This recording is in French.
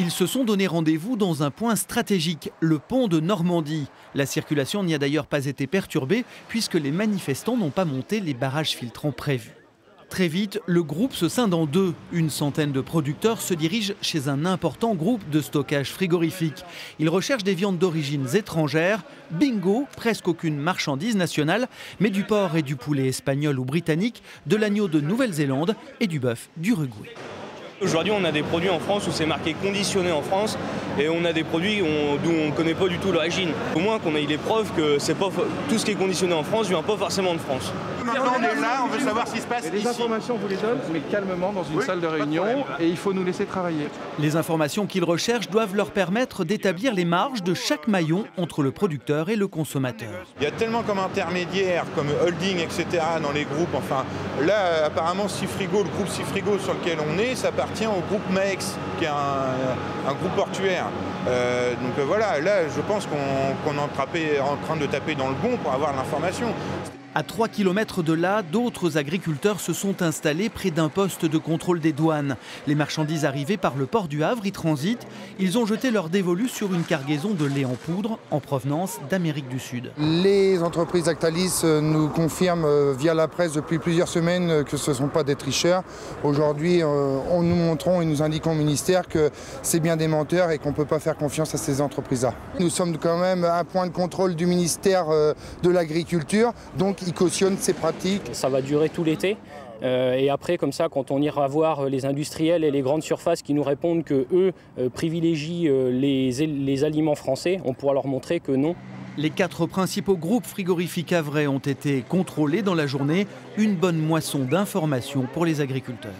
Ils se sont donné rendez-vous dans un point stratégique, le pont de Normandie. La circulation n'y a d'ailleurs pas été perturbée puisque les manifestants n'ont pas monté les barrages filtrants prévus. Très vite, le groupe se scinde en deux. Une centaine de producteurs se dirigent chez un important groupe de stockage frigorifique. Ils recherchent des viandes d'origine étrangères. Bingo, presque aucune marchandise nationale, mais du porc et du poulet espagnol ou britannique, de l'agneau de Nouvelle-Zélande et du bœuf d'Uruguay. Aujourd'hui, on a des produits en France où c'est marqué conditionné en France et on a des produits d'où on ne connaît pas du tout l'origine. Au moins qu'on ait les preuves que c'est pas tout ce qui est conditionné en France vient pas forcément de France. Maintenant on est là, on veut savoir ce qui se passe ici. Les informations, on vous les donne, mais calmement dans une salle de réunion et il faut nous laisser travailler. Les informations qu'ils recherchent doivent leur permettre d'établir les marges de chaque maillon entre le producteur et le consommateur. Il y a tellement comme intermédiaires, comme holding, etc. dans les groupes. Enfin, là, apparemment, Seafrigo, le groupe Seafrigo sur lequel on est, ça appartient au groupe Maex, qui est un groupe portuaire. Donc voilà, là, je pense qu'on est en train de taper dans le bon pour avoir l'information. À 3 km de là, d'autres agriculteurs se sont installés près d'un poste de contrôle des douanes. Les marchandises arrivées par le port du Havre y transitent. Ils ont jeté leur dévolu sur une cargaison de lait en poudre en provenance d'Amérique du Sud. Les entreprises Lactalis nous confirment via la presse depuis plusieurs semaines que ce ne sont pas des tricheurs. Aujourd'hui, nous montrons et nous indiquons au ministère que c'est bien des menteurs et qu'on ne peut pas faire confiance à ces entreprises-là. Nous sommes quand même un point de contrôle du ministère de l'Agriculture, donc ils cautionnent ces pratiques. Ça va durer tout l'été. Et après, comme ça, quand on ira voir les industriels et les grandes surfaces qui nous répondent qu'eux privilégient les aliments français, on pourra leur montrer que non. Les 4 principaux groupes frigorifiques havrais ont été contrôlés dans la journée. Une bonne moisson d'informations pour les agriculteurs.